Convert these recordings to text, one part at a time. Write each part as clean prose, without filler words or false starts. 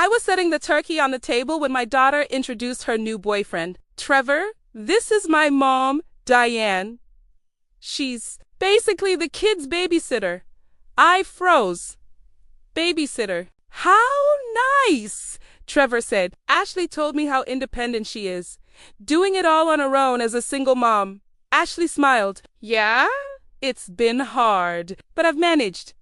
I was setting the turkey on the table when my daughter introduced her new boyfriend. Trevor, this is my mom, Diane. She's basically the kid's babysitter. I froze. Babysitter. How nice, Trevor said. Ashley told me how independent she is, doing it all on her own as a single mom. Ashley smiled. Yeah, it's been hard, but I've managed.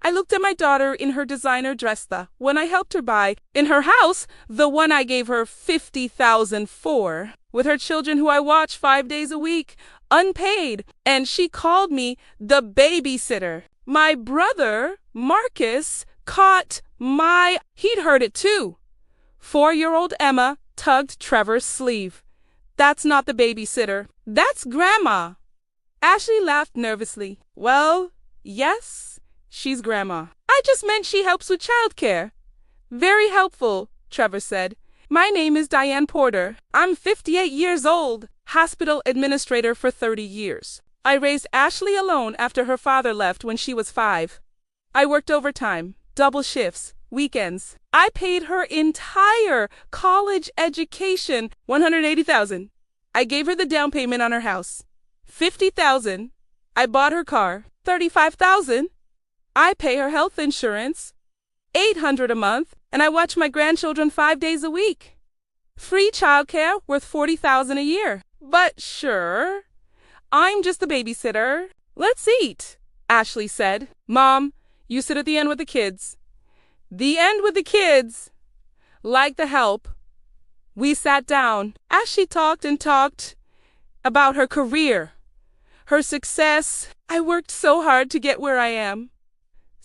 I looked at my daughter in her designer dress, the one I helped her buy, in her house, the one I gave her $50,000 for, with her children who I watch 5 days a week, unpaid, and she called me the babysitter. My brother, Marcus, he'd heard it too. 4-year-old Emma tugged Trevor's sleeve. That's not the babysitter. That's Grandma. Ashley laughed nervously. Well, yes, she's Grandma. I just meant she helps with childcare. Very helpful, Trevor said. My name is Diane Porter. I'm 58 years old, hospital administrator for 30 years. I raised Ashley alone after her father left when she was 5. I worked overtime, double shifts, weekends. I paid her entire college education, $180,000. I gave her the down payment on her house, $50,000. I bought her car, $35,000. I pay her health insurance, $800 a month, and I watch my grandchildren 5 days a week. Free childcare worth $40,000 a year. But sure, I'm just the babysitter. Let's eat, Ashley said. Mom, you sit at the end with the kids. The end with the kids. Like the help. We sat down. Ashley talked and talked about her career, her success. I worked so hard to get where I am.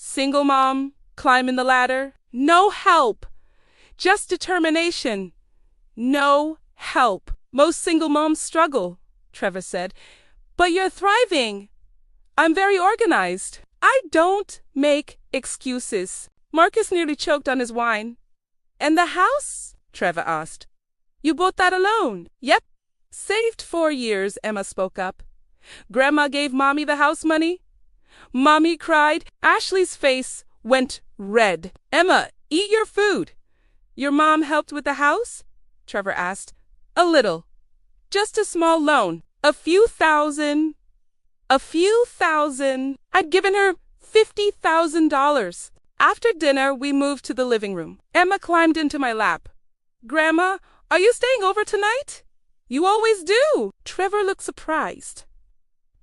Single mom, climbing the ladder. No help. Just determination. No help. Most single moms struggle, Trevor said. But you're thriving. I'm very organized. I don't make excuses. Marcus nearly choked on his wine. And the house? Trevor asked. You bought that alone? Yep. Saved 4 years, Emma spoke up. Grandma gave Mommy the house money. Mommy cried. Ashley's face went red. Emma, eat your food. Your mom helped with the house? Trevor asked. A little. Just a small loan. A few thousand. I'd given her $50,000. After dinner, we moved to the living room. Emma climbed into my lap. Grandma, are you staying over tonight? You always do. Trevor looked surprised.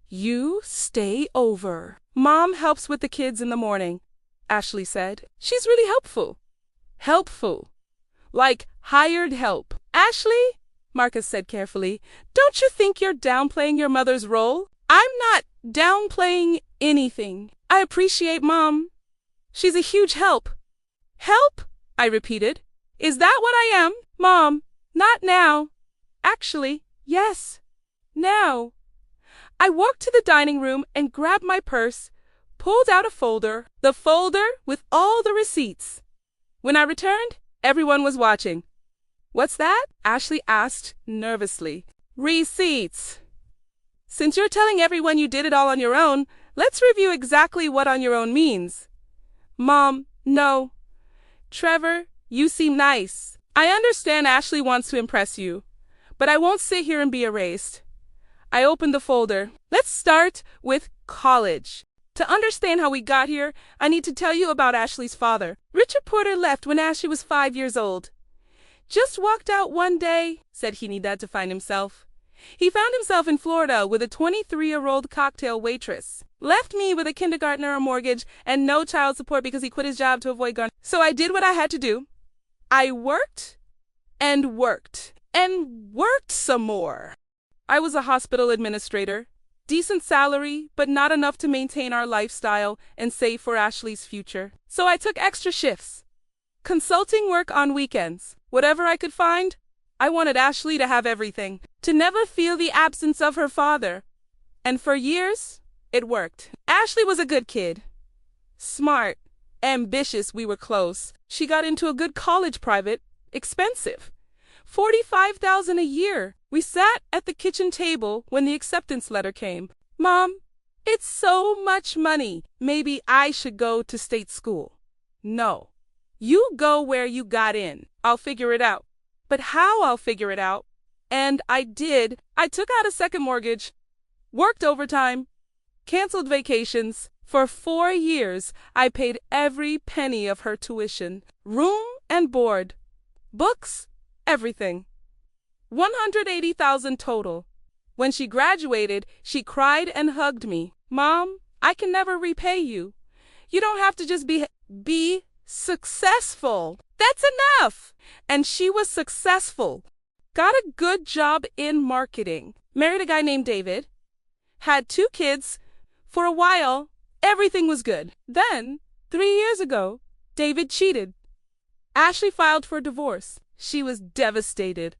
You stay over. Mom helps with the kids in the morning, Ashley said. She's really helpful. Helpful. Like hired help. Ashley, Marcus said carefully, don't you think you're downplaying your mother's role? I'm not downplaying anything. I appreciate Mom. She's a huge help. Help? I repeated. Is that what I am? Mom, not now. Actually, yes. Now. I walked to the dining room and grabbed my purse, pulled out a folder, the folder with all the receipts. When I returned, everyone was watching. What's that? Ashley asked nervously. Receipts. Since you're telling everyone you did it all on your own, let's review exactly what on your own means. Mom, no. Trevor, you seem nice. I understand Ashley wants to impress you, but I won't sit here and be erased. I opened the folder. Let's start with college. To understand how we got here, I need to tell you about Ashley's father. Richard Porter left when Ashley was 5 years old. Just walked out one day, said he needed to find himself. He found himself in Florida with a 23-year-old cocktail waitress. Left me with a kindergartner, a mortgage, and no child support because he quit his job to avoid gun. So I did what I had to do. I worked and worked and worked some more. I was a hospital administrator. Decent salary, but not enough to maintain our lifestyle and save for Ashley's future. So I took extra shifts. Consulting work on weekends. Whatever I could find. I wanted Ashley to have everything. To never feel the absence of her father. And for years, it worked. Ashley was a good kid. Smart. Ambitious. We were close. She got into a good college private. Expensive. $45,000 a year. We sat at the kitchen table when the acceptance letter came. Mom, it's so much money. Maybe I should go to state school. No. You go where you got in. I'll figure it out. But how I'll figure it out? And I did. I took out a second mortgage, worked overtime, canceled vacations. For 4 years, I paid every penny of her tuition, room and board, books, everything. $180,000 total. When she graduated, she cried and hugged me. Mom, I can never repay you. You don't have to just be successful. That's enough. And she was successful. Got a good job in marketing. Married a guy named David. Had 2 kids. For a while, everything was good. Then, 3 years ago, David cheated. Ashley filed for divorce. She was devastated,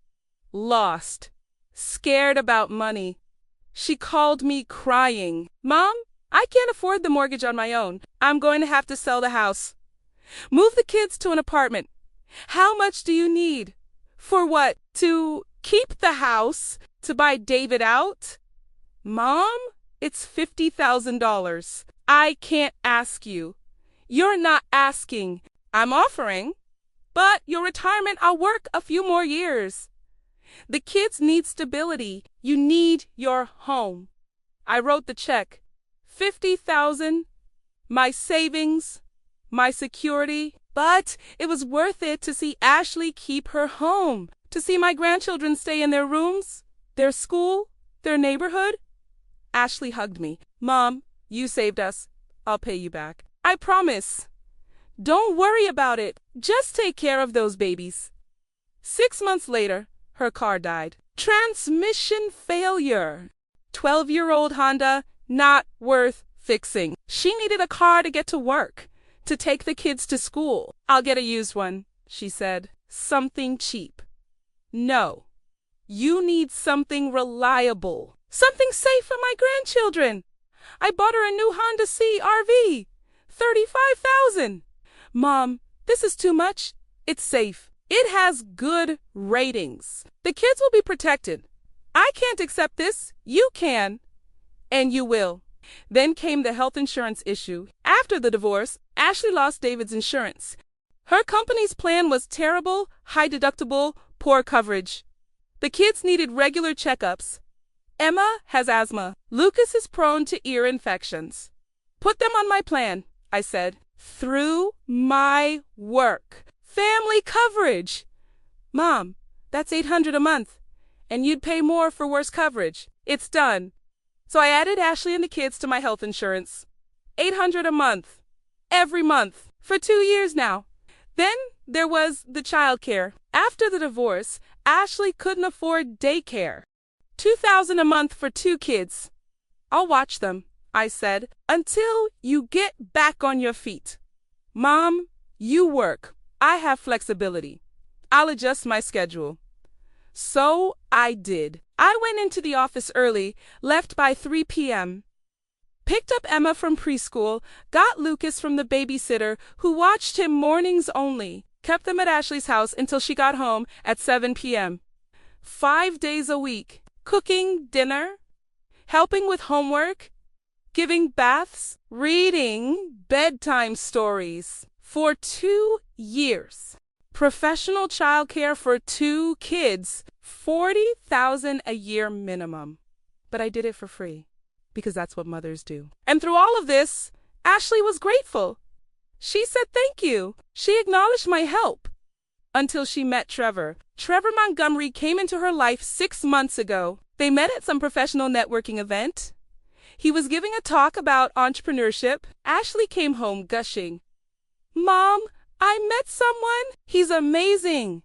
lost, scared about money. She called me crying. Mom, I can't afford the mortgage on my own. I'm going to have to sell the house. Move the kids to an apartment. How much do you need? For what? To keep the house? To buy David out? Mom, it's $50,000. I can't ask you. You're not asking. I'm offering. But your retirement, I'll work a few more years. The kids need stability. You need your home. I wrote the check. $50,000, my savings, my security. But it was worth it to see Ashley keep her home, to see my grandchildren stay in their rooms, their school, their neighborhood. Ashley hugged me. Mom, you saved us. I'll pay you back. I promise. Don't worry about it. Just take care of those babies. 6 months later, her car died. Transmission failure. 12-year-old Honda, not worth fixing. She needed a car to get to work, to take the kids to school. I'll get a used one, she said. Something cheap. No. You need something reliable. Something safe for my grandchildren. I bought her a new Honda CR-V. $35,000. Mom, this is too much. It's safe. It has good ratings. The kids will be protected. I can't accept this. You can. And you will. Then came the health insurance issue. After the divorce, Ashley lost David's insurance. Her company's plan was terrible, high deductible, poor coverage. The kids needed regular checkups. Emma has asthma. Lucas is prone to ear infections. Put them on my plan, I said. Through my work. Family coverage. Mom, that's $800 a month. And you'd pay more for worse coverage. It's done. So I added Ashley and the kids to my health insurance. $800 a month. Every month. For 2 years now. Then there was the childcare. After the divorce, Ashley couldn't afford daycare. $2,000 a month for 2 kids. I'll watch them, I said, until you get back on your feet. Mom, you work. I have flexibility. I'll adjust my schedule. So I did. I went into the office early, left by 3 p.m. Picked up Emma from preschool, got Lucas from the babysitter who watched him mornings only, kept them at Ashley's house until she got home at 7 p.m. 5 days a week, cooking dinner, helping with homework, giving baths, reading bedtime stories for 2 years. Professional childcare for 2 kids, $40,000 a year minimum. But I did it for free, because that's what mothers do. And through all of this, Ashley was grateful. She said thank you. She acknowledged my help. Until she met Trevor. Trevor Montgomery came into her life 6 months ago. They met at some professional networking event. He was giving a talk about entrepreneurship. Ashley came home gushing. Mom, I met someone. He's amazing,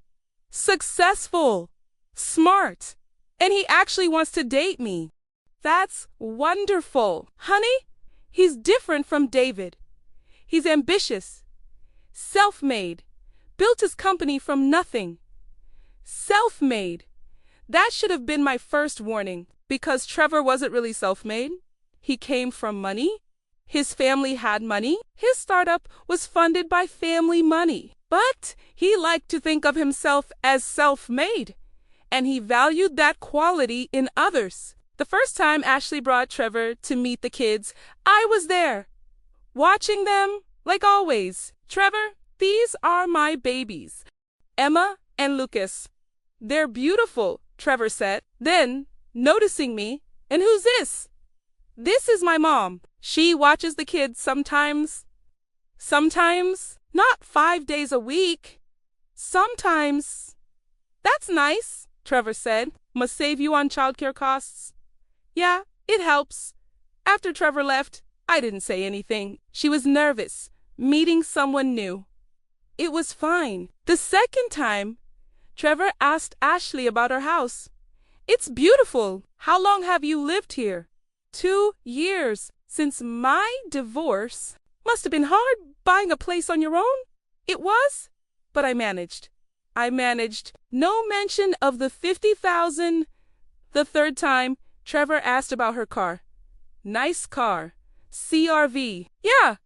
successful, smart, and he actually wants to date me. That's wonderful. Honey, he's different from David. He's ambitious, self-made, built his company from nothing. Self-made. That should have been my first warning, because Trevor wasn't really self-made. He came from money. His family had money. His startup was funded by family money. But he liked to think of himself as self-made, and he valued that quality in others. The first time Ashley brought Trevor to meet the kids, I was there, watching them like always. Trevor, These are my babies, Emma and Lucas. They're beautiful, Trevor said. Then, noticing me, and who's this? This is my mom. She watches the kids sometimes. Sometimes, not 5 days a week. Sometimes. That's nice, Trevor said. Must save you on childcare costs. Yeah, it helps. After Trevor left, I didn't say anything. She was nervous, meeting someone new. It was fine. The second time, Trevor asked Ashley about her house. It's beautiful. How long have you lived here? 2 years. Since my divorce. Must have been hard buying a place on your own. It was, but I managed. No mention of the $50,000. The third time, Trevor asked about her car. Nice car. CRV. Yeah.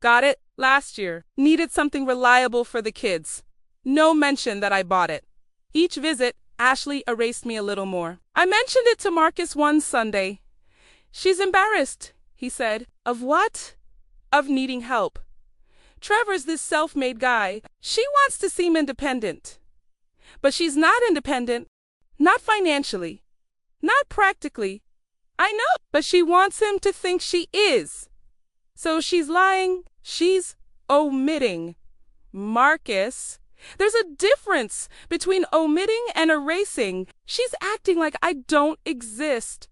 Got it last year. Needed something reliable for the kids. No mention that I bought it. Each visit, Ashley erased me a little more. I mentioned it to Marcus one Sunday. She's embarrassed, he said. Of what? Of needing help. Trevor's this self-made guy. She wants to seem independent. But she's not independent. Not financially. Not practically. I know, but she wants him to think she is. So she's lying. She's omitting. Marcus, there's a difference between omitting and erasing. She's acting like I don't exist.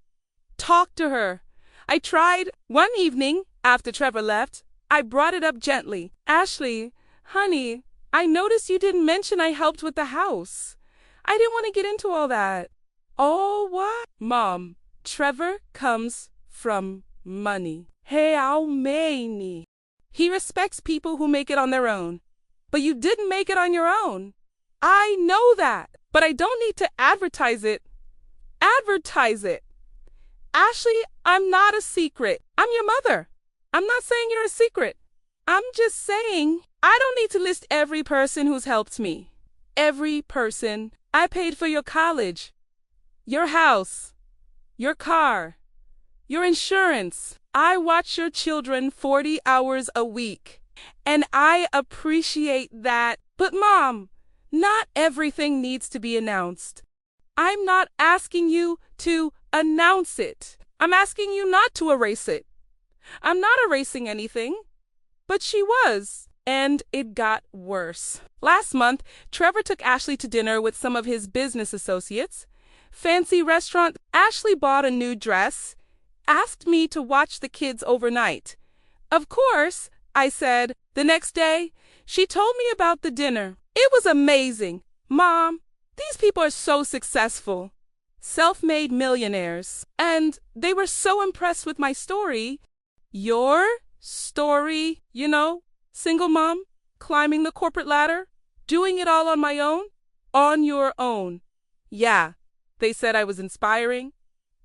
Talk to her. I tried. One evening, after Trevor left, I brought it up gently. Ashley, honey, I noticed you didn't mention I helped with the house. I didn't want to get into all that. Oh, what? Mom, Trevor comes from money. How many? He respects people who make it on their own. But you didn't make it on your own. I know that, but I don't need to advertise it. Advertise it. Ashley, I'm not a secret. I'm your mother. I'm not saying you're a secret. I'm just saying I don't need to list every person who's helped me. Every person. I paid for your college, your house, your car, your insurance. I watch your children 40 hours a week, and I appreciate that. But Mom, not everything needs to be announced. I'm not asking you to announce it. I'm asking you not to erase it. I'm not erasing anything. But she was, and it got worse. Last month, Trevor took Ashley to dinner with some of his business associates. Fancy restaurant. Ashley bought a new dress, asked me to watch the kids overnight. Of course, I said. The next day, she told me about the dinner. It was amazing. Mom, these people are so successful. Self-made millionaires. And they were so impressed with my story. Your story, you know, single mom, climbing the corporate ladder, doing it all on my own, on your own. Yeah, they said I was inspiring.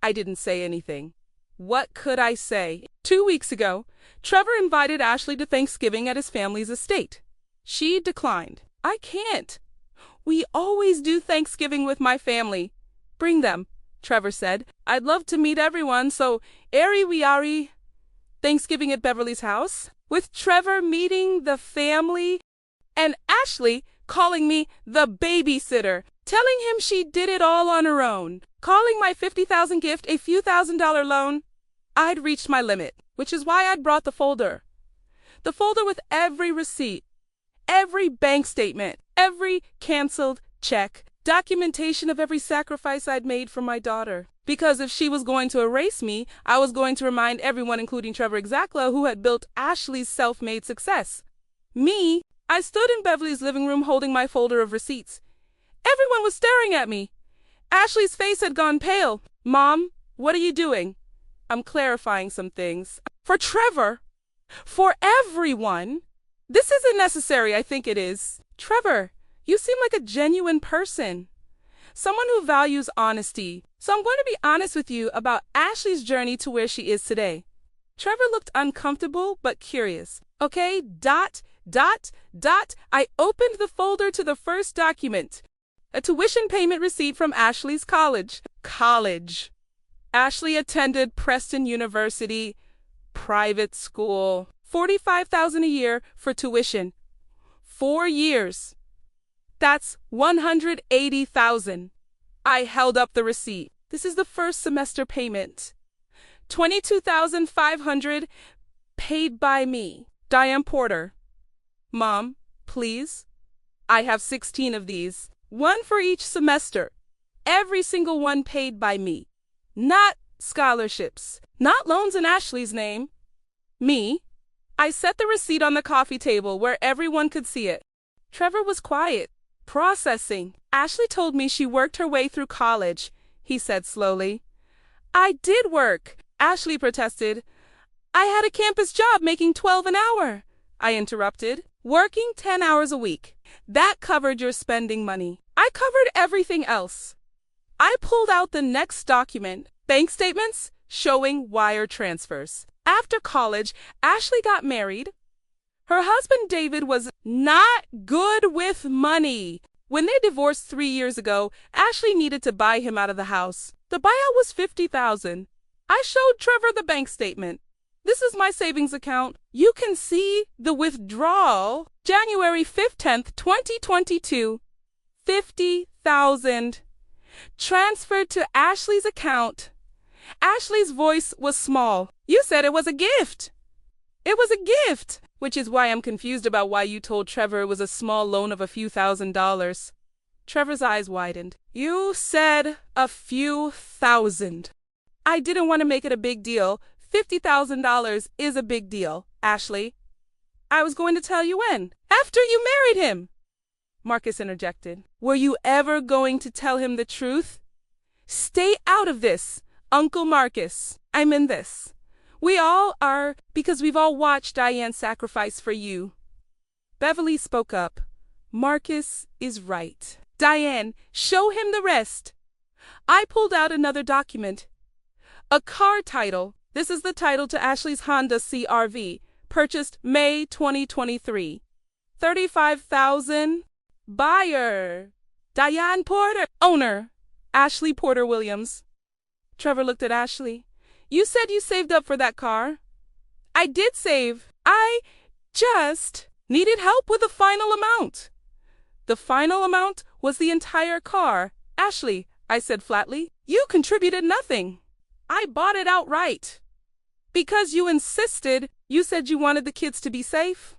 I didn't say anything. What could I say? 2 weeks ago, Trevor invited Ashley to Thanksgiving at his family's estate. She declined. I can't. We always do Thanksgiving with my family. Bring them, Trevor said. I'd love to meet everyone, so we are Thanksgiving at Beverly's house, with Trevor meeting the family, and Ashley calling me the babysitter, telling him she did it all on her own, calling my $50,000 gift a few $1,000 loan. I'd reached my limit, which is why I'd brought the folder. The folder with every receipt, every bank statement, every canceled check, documentation of every sacrifice I'd made for my daughter. Because if she was going to erase me, I was going to remind everyone, including Trevor Exakla, who had built Ashley's self-made success. Me, I stood in Beverly's living room holding my folder of receipts. Everyone was staring at me. Ashley's face had gone pale. Mom, what are you doing? I'm clarifying some things. For Trevor, for everyone, this isn't necessary, I think it is. Trevor, you seem like a genuine person. Someone who values honesty. So I'm going to be honest with you about Ashley's journey to where she is today. Trevor looked uncomfortable but curious. Okay, ... I opened the folder to the first document. A tuition payment receipt from Ashley's college. College. Ashley attended Preston University, private school. $45,000 a year for tuition. 4 years. That's $180,000. I held up the receipt. This is the first semester payment. $22,500 paid by me. Diane Porter. Mom, please. I have 16 of these. One for each semester. Every single one paid by me. Not scholarships. Not loans in Ashley's name. Me. I set the receipt on the coffee table where everyone could see it. Trevor was quiet, processing. Ashley told me she worked her way through college, he said slowly. I did work, Ashley protested. I had a campus job making $12 an hour, I interrupted. Working 10 hours a week. That covered your spending money. I covered everything else. I pulled out the next document, bank statements showing wire transfers. After college, Ashley got married. Her husband David was not good with money. When they divorced 3 years ago, Ashley needed to buy him out of the house. The buyout was $50,000. I showed Trevor the bank statement. This is my savings account. You can see the withdrawal. January 5th, 10th, 2022. $50,000. Transferred to Ashley's account. Ashley's voice was small. You said it was a gift. It was a gift, which is why I'm confused about why you told Trevor it was a small loan of a few $1,000s. Trevor's eyes widened. You said a few thousand. I didn't want to make it a big deal. $50,000 is a big deal, Ashley. I was going to tell you when. After you married him. Marcus interjected. Were you ever going to tell him the truth? Stay out of this, Uncle Marcus. I'm in this. We all are, because we've all watched Diane sacrifice for you. Beverly spoke up. Marcus is right. Diane, show him the rest. I pulled out another document. A car title. This is the title to Ashley's Honda CR-V, purchased May 2023. $35,000. Buyer. Diane Porter. Owner. Ashley Porter Williams. Trevor looked at Ashley. You said you saved up for that car. I did save. I just needed help with the final amount. The final amount was the entire car. Ashley, I said flatly, you contributed nothing. I bought it outright. Because you insisted, you said you wanted the kids to be safe.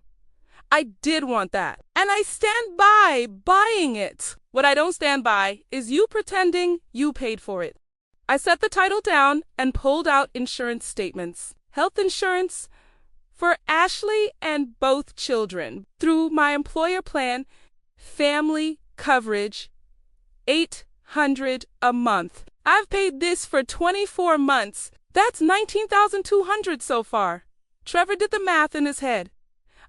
I did want that, and I stand by buying it. What I don't stand by is you pretending you paid for it. I set the title down and pulled out insurance statements. Health insurance for Ashley and both children through my employer plan, family coverage, $800 a month. I've paid this for 24 months. That's $19,200 so far. Trevor did the math in his head.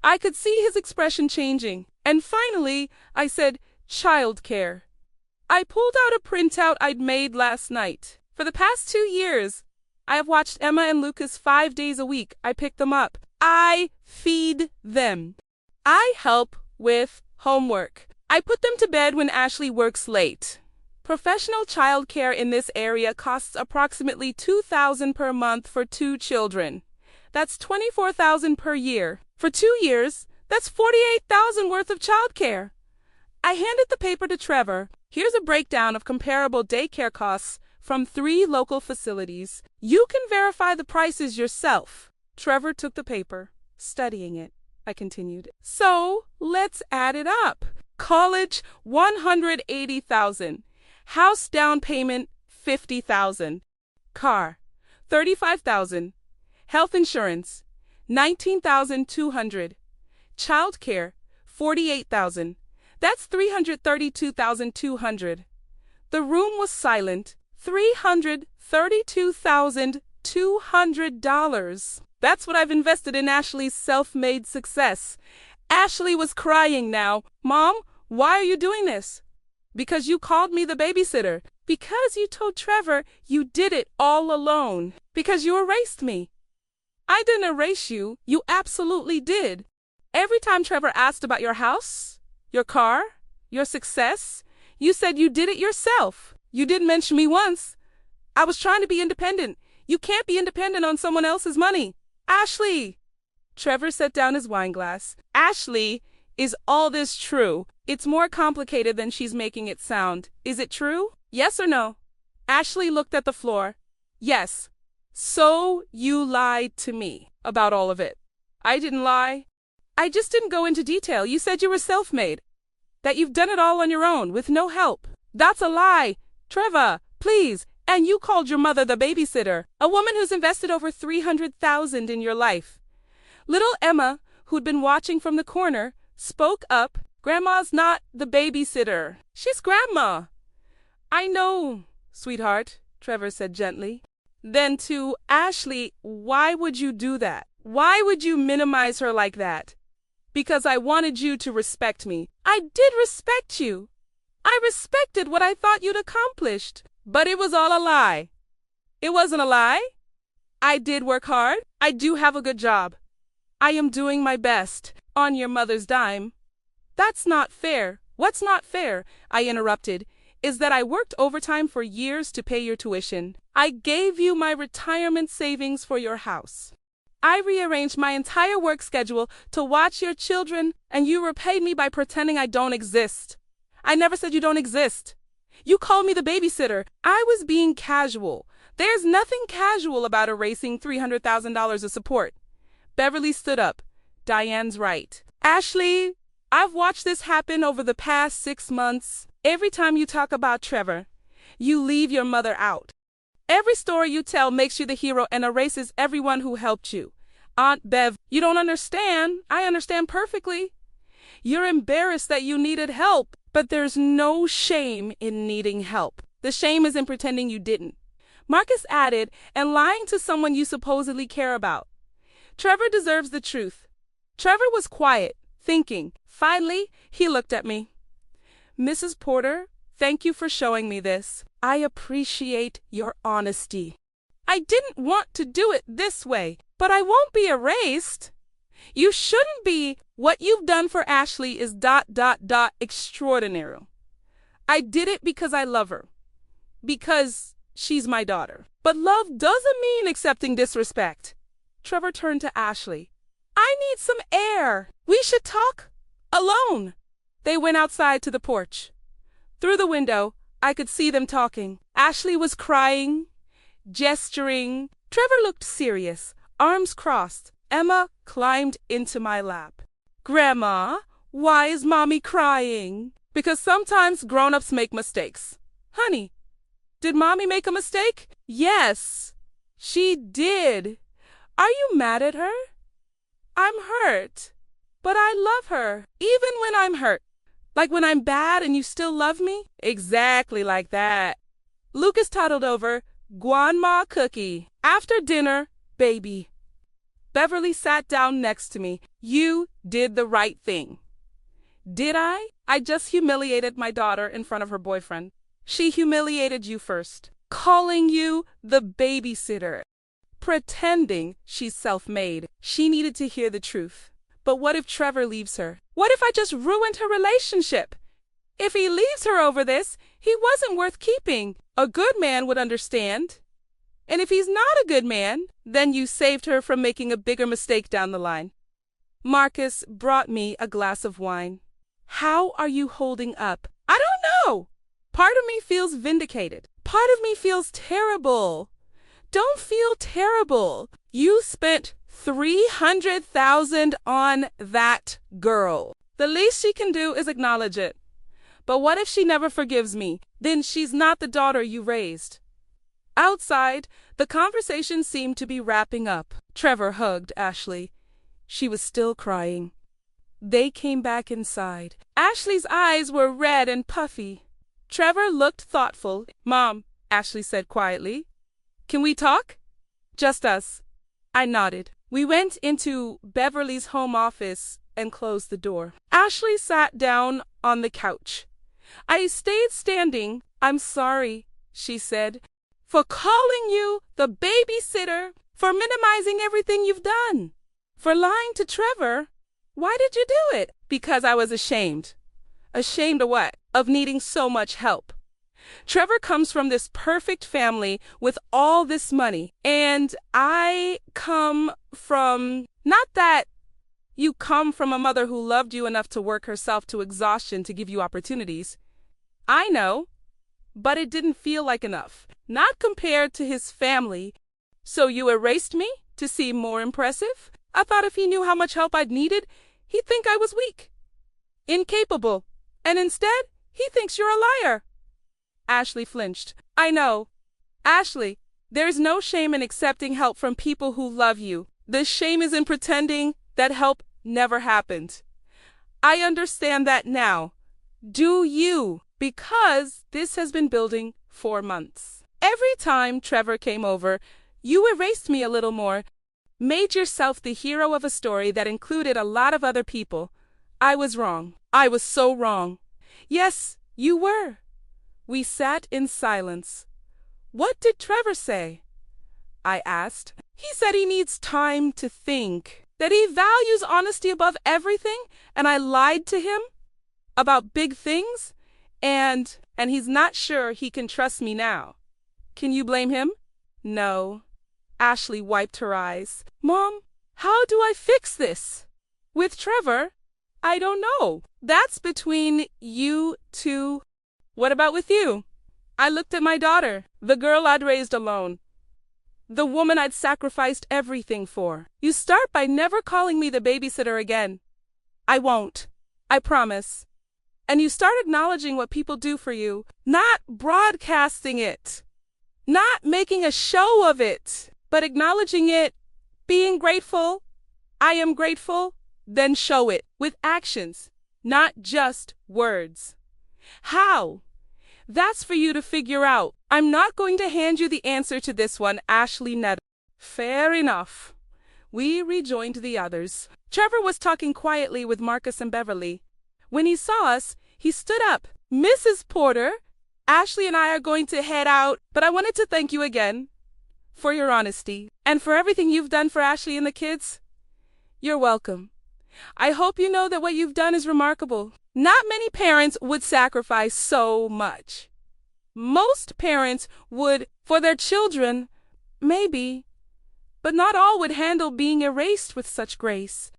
I could see his expression changing. And finally, I said, childcare. I pulled out a printout I'd made last night. For the past 2 years, I have watched Emma and Lucas 5 days a week. I pick them up. I feed them. I help with homework. I put them to bed when Ashley works late. Professional childcare in this area costs approximately $2,000 per month for 2 children. That's $24,000 per year. For 2 years, that's $48,000 worth of childcare. I handed the paper to Trevor. Here's a breakdown of comparable daycare costs from 3 local facilities. You can verify the prices yourself. Trevor took the paper, studying it. I continued. So, let's add it up. College, $180,000. House down payment, $50,000. Car, $35,000. Health insurance, $19,200. Childcare, $48,000. That's $332,200. The room was silent. $332,200. That's what I've invested in Ashley's self-made success. Ashley was crying now. Mom, why are you doing this? Because you called me the babysitter. Because you told Trevor you did it all alone. Because you erased me. I didn't erase you. You absolutely did. Every time Trevor asked about your house, your car, your success, you said you did it yourself. You didn't mention me once. I was trying to be independent. You can't be independent on someone else's money. Ashley! Trevor set down his wine glass. Ashley Is all this true? It's more complicated than she's making it sound. Is it true? Yes or no? Ashley looked at the floor. Yes. So you lied to me about all of it. I didn't lie. I just didn't go into detail. You said you were self-made. That you've done it all on your own with no help. That's a lie. Trevor, please. And you called your mother the babysitter, a woman who's invested over $300,000 in your life. Little Emma, who'd been watching from the corner, spoke up. Grandma's not the babysitter. She's Grandma. I know, sweetheart, Trevor said gently. Then to Ashley, why would you do that? Why would you minimize her like that? Because I wanted you to respect me. I did respect you. I respected what I thought you'd accomplished. But it was all a lie. It wasn't a lie. I did work hard. I do have a good job. I am doing my best on your mother's dime. That's not fair. What's not fair, I interrupted, is that I worked overtime for years to pay your tuition. I gave you my retirement savings for your house. I rearranged my entire work schedule to watch your children, and you repaid me by pretending I don't exist. I never said you don't exist. You called me the babysitter. I was being casual. There's nothing casual about erasing $300,000 of support. Beverly stood up. Diane's right. Ashley, I've watched this happen over the past 6 months. Every time you talk about Trevor, you leave your mother out. Every story you tell makes you the hero and erases everyone who helped you. Aunt Bev, you don't understand. I understand perfectly. You're embarrassed that you needed help, but there's no shame in needing help. The shame is in pretending you didn't. Marcus added, and lying to someone you supposedly care about. Trevor deserves the truth. Trevor was quiet, thinking. Finally, he looked at me. Mrs. Porter, thank you for showing me this. I appreciate your honesty. I didn't want to do it this way, but I won't be erased. You shouldn't be. What you've done for Ashley is ... extraordinary. I did it because I love her. Because she's my daughter. But love doesn't mean accepting disrespect. Trevor turned to Ashley. I need some air. We should talk alone. They went outside to the porch. Through the window, I could see them talking. Ashley was crying, gesturing. Trevor looked serious, arms crossed. Emma climbed into my lap. Grandma, why is Mommy crying? Because sometimes grown-ups make mistakes. Honey, did Mommy make a mistake? Yes, she did. Are you mad at her? I'm hurt, but I love her, even when I'm hurt. Like when I'm bad and you still love me? Exactly like that. Lucas toddled over, Grandma cookie. After dinner, baby. Beverly sat down next to me. You did the right thing. Did I? I just humiliated my daughter in front of her boyfriend. She humiliated you first, calling you the babysitter, pretending she's self-made. She needed to hear the truth. But what if Trevor leaves her? What if I just ruined her relationship? If he leaves her over this, he wasn't worth keeping. A good man would understand. And if he's not a good man, then you saved her from making a bigger mistake down the line. Marcus brought me a glass of wine. How are you holding up? I don't know. Part of me feels vindicated. Part of me feels terrible. Don't feel terrible. You spent $300,000 on that girl. The least she can do is acknowledge it. But what if she never forgives me? Then she's not the daughter you raised. Outside, the conversation seemed to be wrapping up. Trevor hugged Ashley. She was still crying. They came back inside. Ashley's eyes were red and puffy. Trevor looked thoughtful. Mom, Ashley said quietly, can we talk? Just us. I nodded. We went into Beverly's home office and closed the door. Ashley sat down on the couch. I stayed standing. I'm sorry, she said, for calling you the babysitter, for minimizing everything you've done, for lying to Trevor. Why did you do it? Because I was ashamed. Ashamed of what? Of needing so much help. Trevor comes from this perfect family with all this money, and I come from, not that You come from a mother who loved you enough to work herself to exhaustion to give you opportunities. I know, but it didn't feel like enough. Not compared to his family. So you erased me to seem more impressive? I thought if he knew how much help I'd needed, he'd think I was weak, incapable, and instead, he thinks you're a liar. Ashley flinched. I know. Ashley, there's no shame in accepting help from people who love you. The shame is in pretending that help never happened. I understand that now. Do you? Because this has been building for months. Every time Trevor came over, you erased me a little more, made yourself the hero of a story that included a lot of other people. I was wrong. I was so wrong. Yes, you were. We sat in silence. What did Trevor say? I asked. He said he needs time to think, that he values honesty above everything, and I lied to him about big things, and he's not sure he can trust me now. Can you blame him? No. Ashley wiped her eyes. Mom, how do I fix this? With Trevor? I don't know. That's between you two. What about with you? I looked at my daughter, the girl I'd raised alone, the woman I'd sacrificed everything for. You start by never calling me the babysitter again. I won't. I promise. And you start acknowledging what people do for you, not broadcasting it, not making a show of it, but acknowledging it, being grateful. I am grateful, then show it with actions, not just words. How? That's for you to figure out. I'm not going to hand you the answer to this one, Ashley nettled. Fair enough. We rejoined the others. Trevor was talking quietly with Marcus and Beverly. When he saw us, he stood up. Mrs. Porter, Ashley and I are going to head out, but I wanted to thank you again for your honesty and for everything you've done for Ashley and the kids. You're welcome. I hope you know that what you've done is remarkable. Not many parents would sacrifice so much. Most parents would for their children, maybe, but not all would handle being erased with such grace.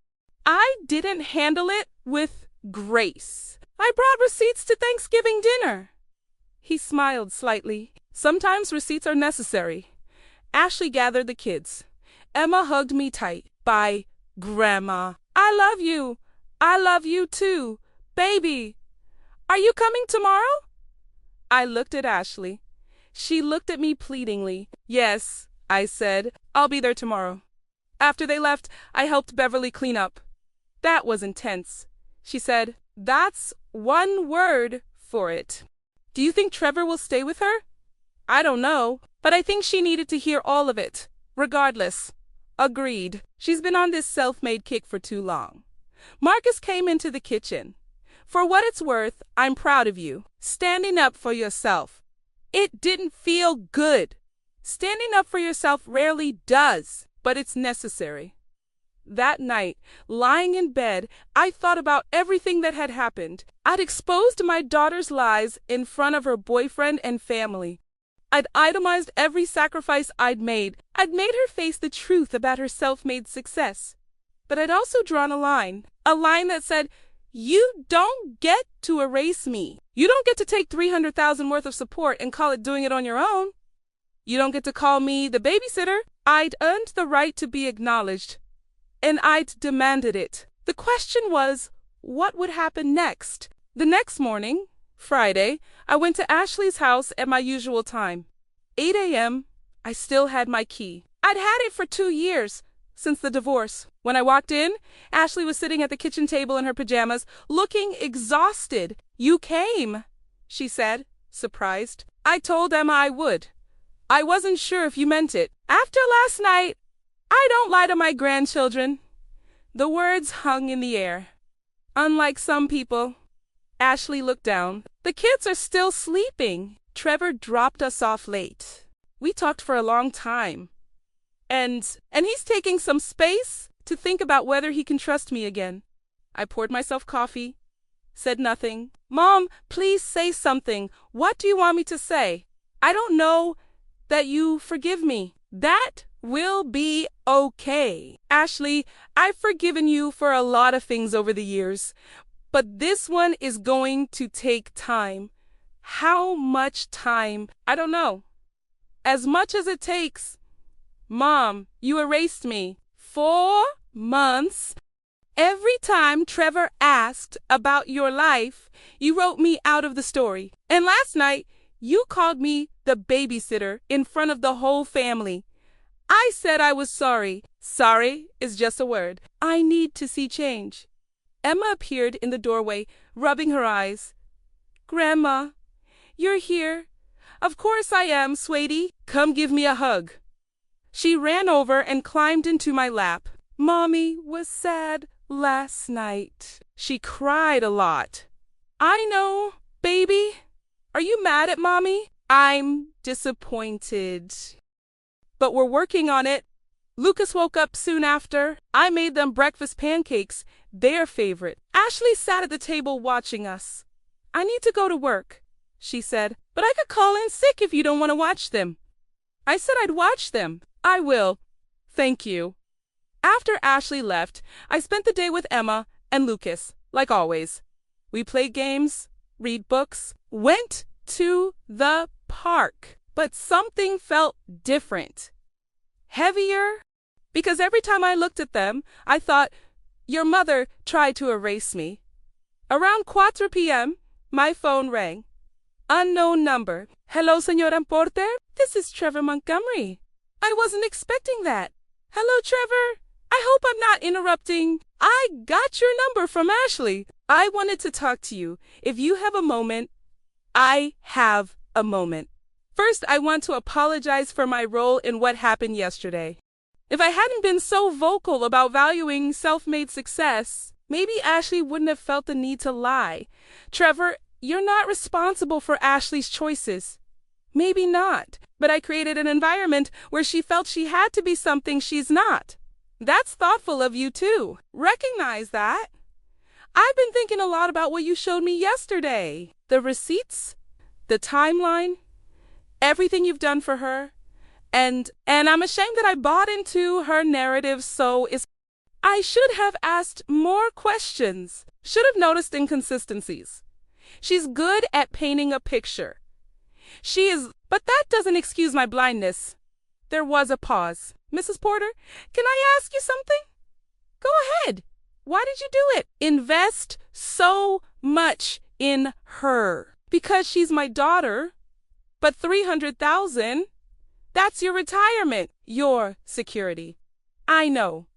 I didn't handle it with grace. I brought receipts to Thanksgiving dinner. He smiled slightly. Sometimes receipts are necessary. Ashley gathered the kids. Emma hugged me tight. Bye, Grandma. I love you. I love you too. Baby, are you coming tomorrow? I looked at Ashley. She looked at me pleadingly. Yes, I said. I'll be there tomorrow. After they left, I helped Beverly clean up. That was intense. She said, that's one word for it. Do you think Trevor will stay with her? I don't know, but I think she needed to hear all of it. Regardless. Agreed. She's been on this self-made kick for too long. Marcus came into the kitchen. For what it's worth, I'm proud of you. Standing up for yourself. It didn't feel good. Standing up for yourself rarely does, but it's necessary. That night, lying in bed, I thought about everything that had happened. I'd exposed my daughter's lies in front of her boyfriend and family. I'd itemized every sacrifice I'd made. I'd made her face the truth about her self-made success. But I'd also drawn a line that said, you don't get to erase me. You don't get to take $300,000 worth of support and call it doing it on your own. You don't get to call me the babysitter. I'd earned the right to be acknowledged, and I'd demanded it. The question was, what would happen next? The next morning, Friday, I went to Ashley's house at my usual time. 8 a.m., I still had my key. I'd had it for 2 years, since the divorce. When I walked in, Ashley was sitting at the kitchen table in her pajamas, looking exhausted. You came, she said, surprised. I told Emma I would. I wasn't sure if you meant it. After last night, I don't lie to my grandchildren. The words hung in the air. Unlike some people. Ashley looked down. The kids are still sleeping. Trevor dropped us off late. We talked for a long time. And he's taking some space to think about whether he can trust me again. I poured myself coffee, said nothing. Mom, please say something. What do you want me to say? I don't know that you forgive me. That We'll be okay. Ashley, I've forgiven you for a lot of things over the years, but this one is going to take time. How much time? I don't know. As much as it takes. Mom, you erased me. 4 months. Every time Trevor asked about your life, you wrote me out of the story. And last night, you called me the babysitter in front of the whole family. I said I was sorry. Sorry is just a word. I need to see change. Emma appeared in the doorway, rubbing her eyes. Grandma, you're here. Of course I am, sweetie. Come give me a hug. She ran over and climbed into my lap. Mommy was sad last night. She cried a lot. I know, baby. Are you mad at Mommy? I'm disappointed. But we're working on it. Lucas woke up soon after. I made them breakfast pancakes, their favorite. Ashley sat at the table watching us. I need to go to work, she said, but I could call in sick if you don't want to watch them. I said I'd watch them. I will. Thank you. After Ashley left, I spent the day with Emma and Lucas, like always. We played games, read books, went to the park. But something felt different. Heavier. Because every time I looked at them, I thought, your mother tried to erase me. Around 4 p.m., my phone rang. Unknown number. Hello, Señora Porter? This is Trevor Montgomery. I wasn't expecting that. Hello, Trevor. I hope I'm not interrupting. I got your number from Ashley. I wanted to talk to you. If you have a moment, I have a moment. First, I want to apologize for my role in what happened yesterday. If I hadn't been so vocal about valuing self-made success, maybe Ashley wouldn't have felt the need to lie. Trevor, you're not responsible for Ashley's choices. Maybe not, but I created an environment where she felt she had to be something she's not. That's thoughtful of you, too. Recognize that. I've been thinking a lot about what you showed me yesterday. The receipts, the timeline, everything you've done for her. And I'm ashamed that I bought into her narrative, I should have asked more questions. Should have noticed inconsistencies. She's good at painting a picture. But that doesn't excuse my blindness. There was a pause. Mrs. Porter, can I ask you something? Go ahead. Why did you do it? Invest so much in her. Because she's my daughter. But $300,000, that's your retirement, your security. I know.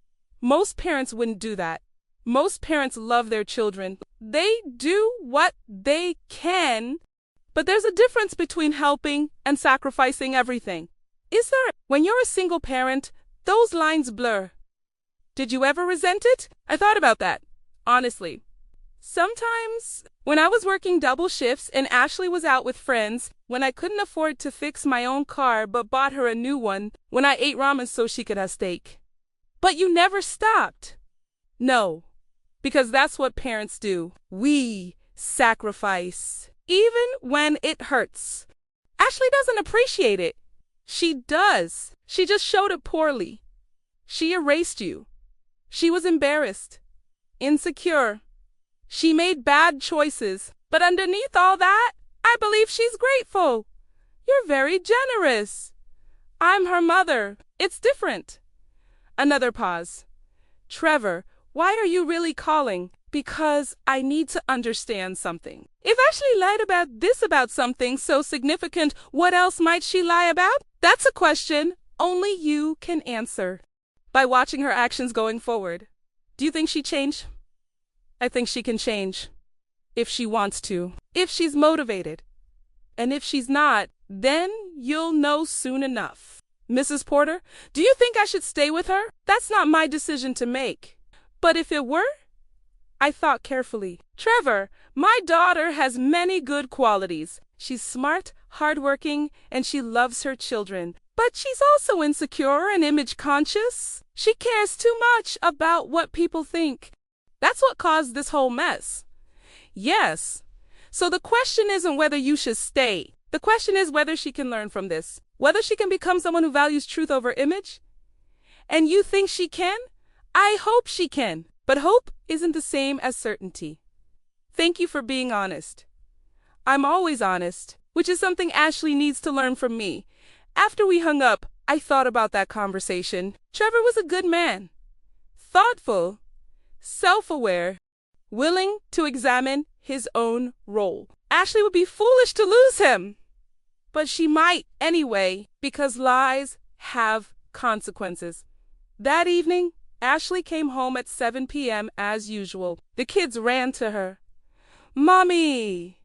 Most parents wouldn't do that. Most parents love their children. They do what they can. But there's a difference between helping and sacrificing everything. Is there? When you're a single parent, those lines blur. Did you ever resent it? I thought about that, honestly. Sometimes, when I was working double shifts and Ashley was out with friends, when I couldn't afford to fix my own car but bought her a new one, when I ate ramen so she could have steak. But you never stopped. No, because that's what parents do. We sacrifice, even when it hurts. Ashley doesn't appreciate it. She does. She just showed it poorly. She erased you. She was embarrassed, insecure. She made bad choices, but underneath all that, I believe she's grateful. You're very generous. I'm her mother. It's different. Another pause. Trevor, why are you really calling? Because I need to understand something. If Ashley lied about something so significant, what else might she lie about? That's a question only you can answer. By watching her actions going forward, do you think she changed? I think she can change. If she wants to. If she's motivated. And if she's not, then you'll know soon enough. Mrs. Porter, do you think I should stay with her? That's not my decision to make. But if it were? I thought carefully. Trevor, my daughter has many good qualities. She's smart, hardworking, and she loves her children. But she's also insecure and image conscious. She cares too much about what people think. That's what caused this whole mess. Yes. So the question isn't whether you should stay. The question is whether she can learn from this. Whether she can become someone who values truth over image. And you think she can? I hope she can. But hope isn't the same as certainty. Thank you for being honest. I'm always honest, which is something Ashley needs to learn from me. After we hung up, I thought about that conversation. Trevor was a good man. Thoughtful, self-aware, willing to examine his own role. Ashley would be foolish to lose him. But she might anyway, because lies have consequences. That evening, Ashley came home at 7 p.m. as usual. The kids ran to her. "Mommy,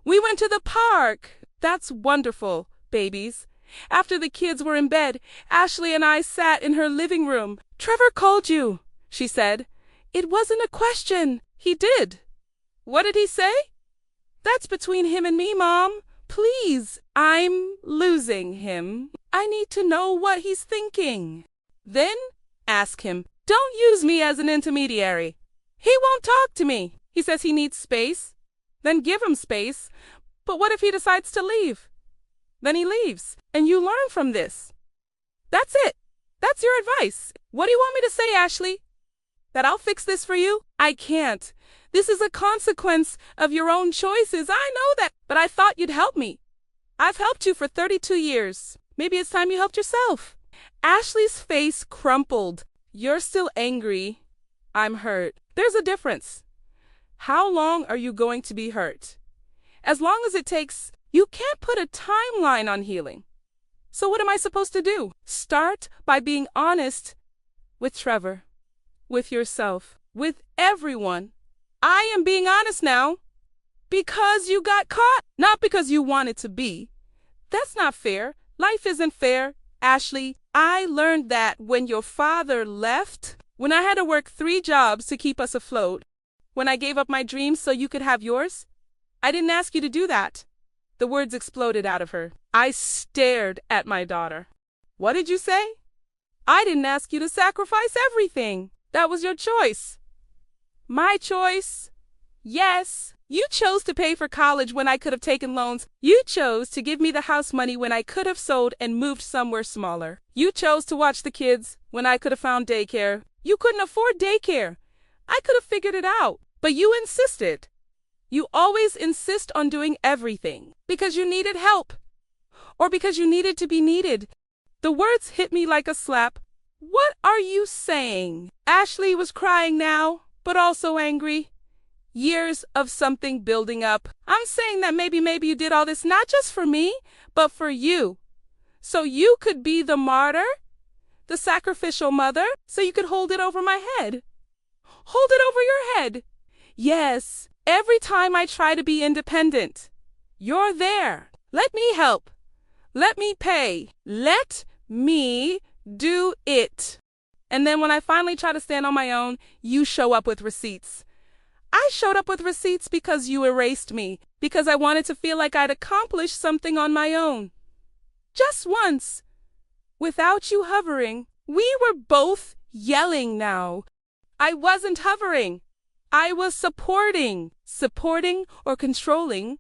we went to the park." "That's wonderful, babies." After the kids were in bed, Ashley and I sat in her living room. "Trevor called you," she said. "It wasn't a question. He did." "What did he say?" "That's between him and me, Mom. Please, I'm losing him. I need to know what he's thinking." "Then ask him. Don't use me as an intermediary." "He won't talk to me. He says he needs space." "Then give him space. But what if he decides to leave?" "Then he leaves, and you learn from this." That's it. That's your advice. What do you want me to say, Ashley? That I'll fix this for you? I can't. This is a consequence of your own choices. I know that, but I thought you'd help me. I've helped you for 32 years. Maybe it's time you helped yourself. Ashley's face crumpled. You're still angry. I'm hurt. There's a difference. How long are you going to be hurt? As long as it takes. You can't put a timeline on healing. So what am I supposed to do? Start by being honest with Trevor, with yourself, with everyone. I am being honest now because you got caught, not because you wanted to be. That's not fair. Life isn't fair, Ashley. I learned that when your father left, when I had to work 3 jobs to keep us afloat, when I gave up my dreams so you could have yours. I didn't ask you to do that. The words exploded out of her. I stared at my daughter. What did you say? I didn't ask you to sacrifice everything. That was your choice. My choice? Yes. You chose to pay for college when I could have taken loans. You chose to give me the house money when I could have sold and moved somewhere smaller. You chose to watch the kids when I could have found daycare. You couldn't afford daycare. I could have figured it out, but you insisted. You always insist on doing everything because you needed help or because you needed to be needed. The words hit me like a slap. What are you saying? Ashley was crying now, but also angry. Years of something building up. I'm saying that maybe you did all this not just for me, but for you. So you could be the martyr, the sacrificial mother, so you could hold it over my head. Hold it over your head. Yes. Every time I try to be independent, you're there. Let me help. Let me pay. Let me do it. And then when I finally try to stand on my own, you show up with receipts. I showed up with receipts because you erased me, because I wanted to feel like I'd accomplished something on my own. Just once. Without you hovering, we were both yelling now. I wasn't hovering. I was supporting or controlling.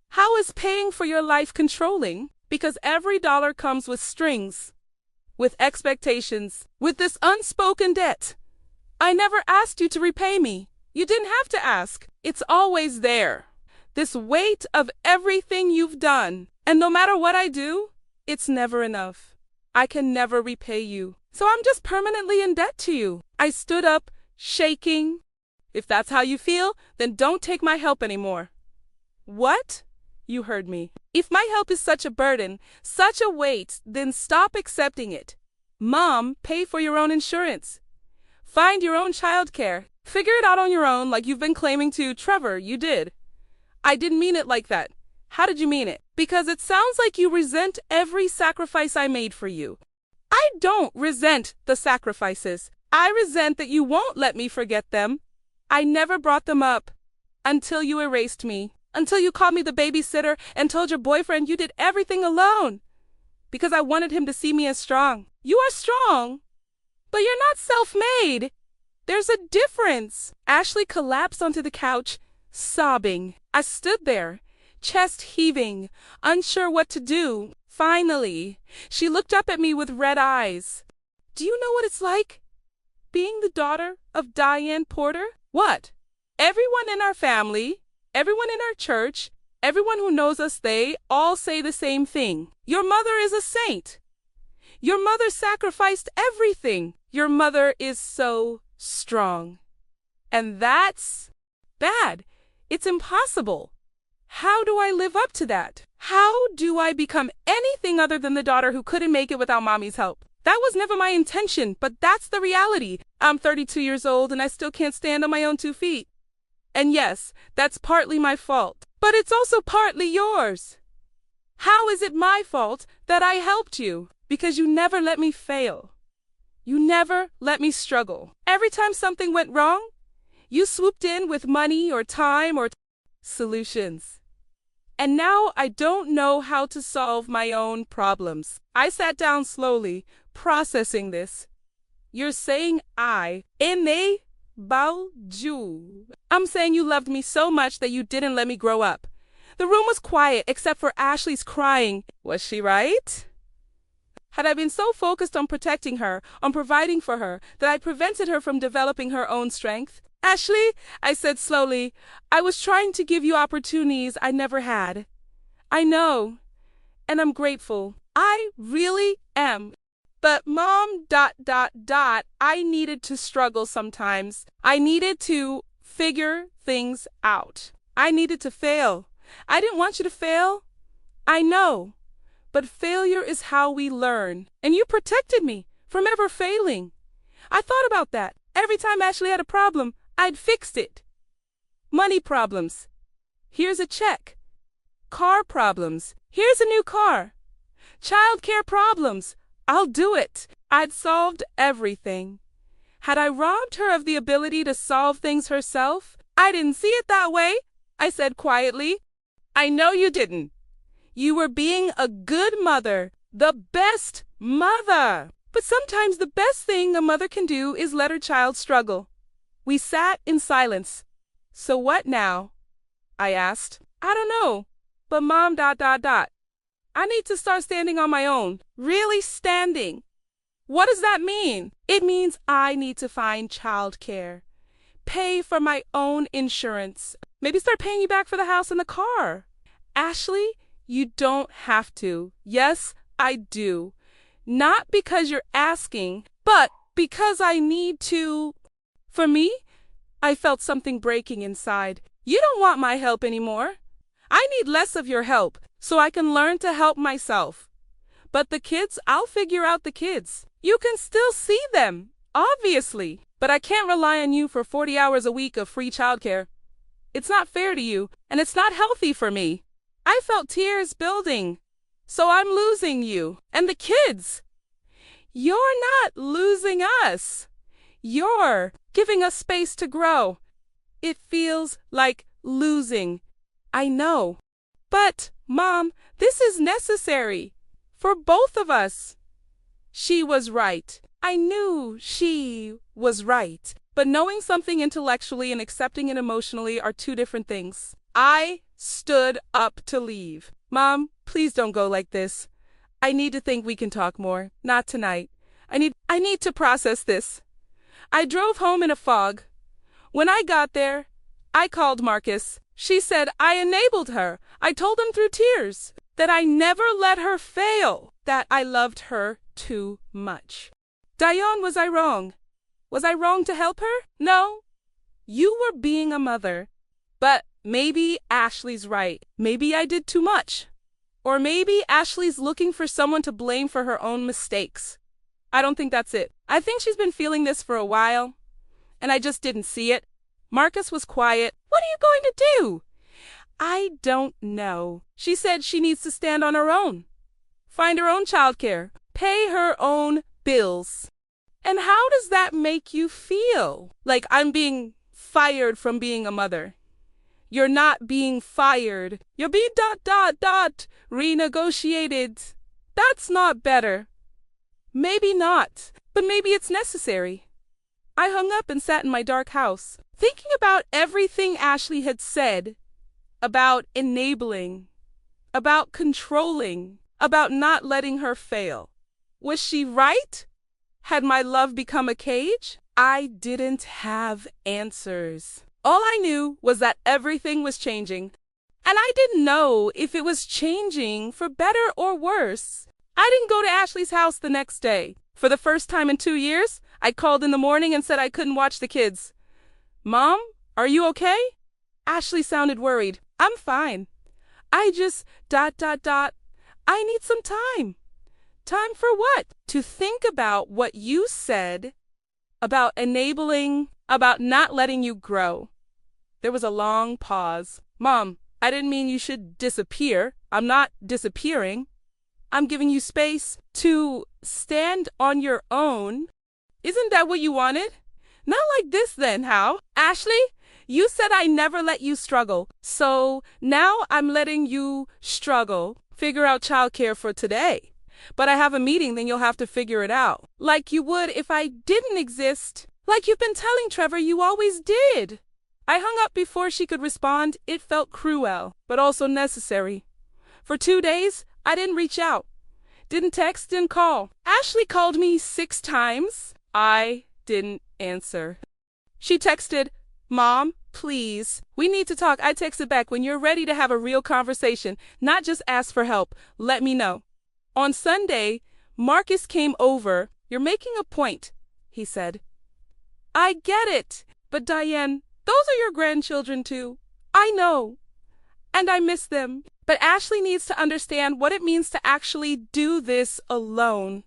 How is paying for your life controlling? Because every dollar comes with strings, with expectations, with this unspoken debt. I never asked you to repay me. You didn't have to ask. It's always there. This weight of everything you've done. And no matter what I do, it's never enough. I can never repay you. So I'm just permanently in debt to you. I stood up, shaking. If that's how you feel, then don't take my help anymore. What? You heard me. If my help is such a burden, such a weight, then stop accepting it. Mom, pay for your own insurance. Find your own childcare. Figure it out on your own like you've been claiming to. Trevor, you did. I didn't mean it like that. How did you mean it? Because it sounds like you resent every sacrifice I made for you. I don't resent the sacrifices. I resent that you won't let me forget them. I never brought them up until you erased me, until you called me the babysitter and told your boyfriend you did everything alone because I wanted him to see me as strong. You are strong, but you're not self-made. There's a difference. Ashley collapsed onto the couch, sobbing. I stood there, chest heaving, unsure what to do. Finally, she looked up at me with red eyes. Do you know what it's like? Being the daughter of Diane Porter? What? Everyone in our family, everyone in our church, everyone who knows us, they all say the same thing. Your mother is a saint. Your mother sacrificed everything. Your mother is so strong. And that's bad. It's impossible. How do I live up to that? How do I become anything other than the daughter who couldn't make it without mommy's help? That was never my intention, but that's the reality. I'm 32 years old and I still can't stand on my own 2 feet. And yes, that's partly my fault, but it's also partly yours. How is it my fault that I helped you? Because you never let me fail. You never let me struggle. Every time something went wrong, you swooped in with money or time or solutions. And now I don't know how to solve my own problems. I sat down slowly, processing this. You're saying I aimé you. I'm saying you loved me so much that you didn't let me grow up. The room was quiet except for Ashley's crying. Was she right? Had I been so focused on protecting her, on providing for her, that I prevented her from developing her own strength? Ashley, I said slowly, I was trying to give you opportunities I never had. I know, and I'm grateful. I really am. But Mom, I needed to struggle sometimes. I needed to figure things out. I needed to fail. I didn't want you to fail. I know. But failure is how we learn. And you protected me from ever failing. I thought about that. Every time Ashley had a problem, I'd fixed it. Money problems. Here's a check. Car problems. Here's a new car. Childcare problems. I'll do it. I'd solved everything. Had I robbed her of the ability to solve things herself? I didn't see it that way, I said quietly. I know you didn't. You were being a good mother, the best mother. But sometimes the best thing a mother can do is let her child struggle. We sat in silence. So what now? I asked. I don't know. But Mom, I need to start standing on my own. Really standing. What does that mean? It means I need to find childcare. Pay for my own insurance. Maybe start paying you back for the house and the car. Ashley, you don't have to. Yes, I do. Not because you're asking, but because I need to. For me, I felt something breaking inside. You don't want my help anymore. I need less of your help so I can learn to help myself. But the kids, I'll figure out the kids. You can still see them, obviously. But I can't rely on you for 40 hours a week of free childcare. It's not fair to you, and it's not healthy for me. I felt tears building. So I'm losing you. And the kids. You're not losing us. You're giving us space to grow. It feels like losing. I know. But, Mom, this is necessary. For both of us. She was right. I knew she was right. But knowing something intellectually and accepting it emotionally are two different things. I stood up to leave. Mom, please don't go like this. I need to think we can talk more. Not tonight. I need to process this. I drove home in a fog. When I got there, I called Marcus. She said I enabled her. I told him through tears that I never let her fail, that I loved her too much. Diane, was I wrong? Was I wrong to help her? No. You were being a mother. But maybe Ashley's right. Maybe I did too much. Or maybe Ashley's looking for someone to blame for her own mistakes. I don't think that's it. I think she's been feeling this for a while, and I just didn't see it. Marcus was quiet. What are you going to do? I don't know. She said she needs to stand on her own. Find her own childcare. Pay her own bills. And how does that make you feel? Like I'm being fired from being a mother. You're not being fired. You're being renegotiated. That's not better. Maybe not, but maybe it's necessary. I hung up and sat in my dark house, thinking about everything Ashley had said, about enabling, about controlling, about not letting her fail. Was she right? Had my love become a cage? I didn't have answers. All I knew was that everything was changing, and I didn't know if it was changing for better or worse. I didn't go to Ashley's house the next day. For the first time in 2 years, I called in the morning and said I couldn't watch the kids. Mom, are you okay? Ashley sounded worried. I'm fine. I just ... I need some time. Time for what? To think about what you said about enabling, about not letting you grow. There was a long pause. Mom, I didn't mean you should disappear. I'm not disappearing. I'm giving you space to stand on your own. Isn't that what you wanted? Not like this then, how? Ashley, you said I never let you struggle. So now I'm letting you struggle. Figure out childcare for today. But I have a meeting, then you'll have to figure it out. Like you would if I didn't exist. Like you've been telling Trevor you always did. I hung up before she could respond. It felt cruel, but also necessary. For 2 days, I didn't reach out. Didn't text, didn't call. Ashley called me 6 times. I didn't answer. She texted, Mom, please, we need to talk. I texted back, when you're ready to have a real conversation, not just ask for help, let me know. On Sunday, Marcus came over. You're making a point, he said. I get it, but Diane, those are your grandchildren too. I know, and I miss them. But Ashley needs to understand what it means to actually do this alone.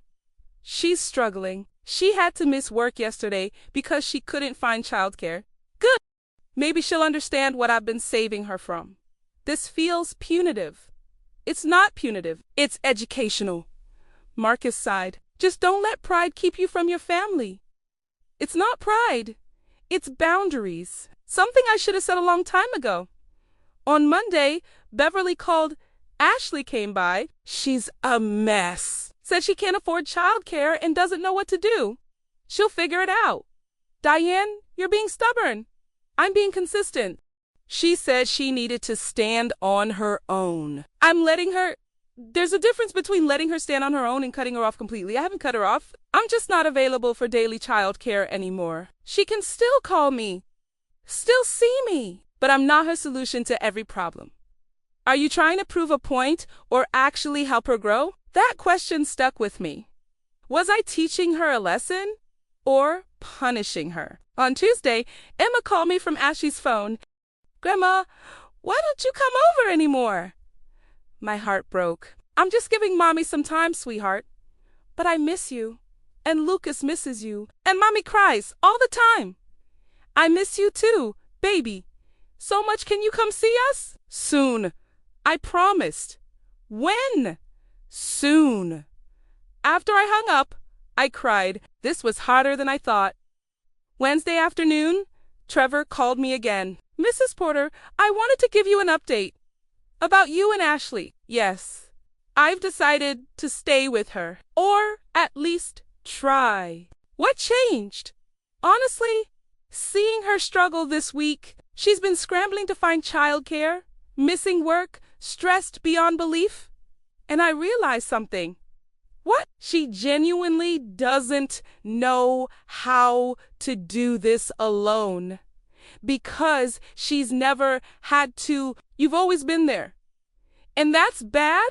She's struggling. She had to miss work yesterday because she couldn't find childcare. Good. Maybe she'll understand what I've been saving her from. This feels punitive. It's not punitive. It's educational. Marcus sighed. Just don't let pride keep you from your family. It's not pride. It's boundaries. Something I should have said a long time ago. On Monday, Beverly called. Ashley came by. She's a mess. Said she can't afford childcare and doesn't know what to do. She'll figure it out. Diane, you're being stubborn. I'm being consistent. She said she needed to stand on her own. I'm letting her. There's a difference between letting her stand on her own and cutting her off completely. I haven't cut her off. I'm just not available for daily childcare anymore. She can still call me, still see me, but I'm not her solution to every problem. Are you trying to prove a point or actually help her grow? That question stuck with me. Was I teaching her a lesson or punishing her? On Tuesday, Emma called me from Ashley's phone. Grandma, why don't you come over anymore? My heart broke. I'm just giving Mommy some time, sweetheart. But I miss you, and Lucas misses you, and Mommy cries all the time. I miss you too, baby. So much. Can you come see us? Soon. I promised. When? Soon. After I hung up, I cried. This was harder than I thought. Wednesday afternoon, Trevor called me again. Mrs. Porter, I wanted to give you an update. About you and Ashley. Yes. I've decided to stay with her. Or at least try. What changed? Honestly, seeing her struggle this week. She's been scrambling to find childcare, missing work, stressed beyond belief. And I realized something. What? She genuinely doesn't know how to do this alone. Because she's never had to. You've always been there. And that's bad?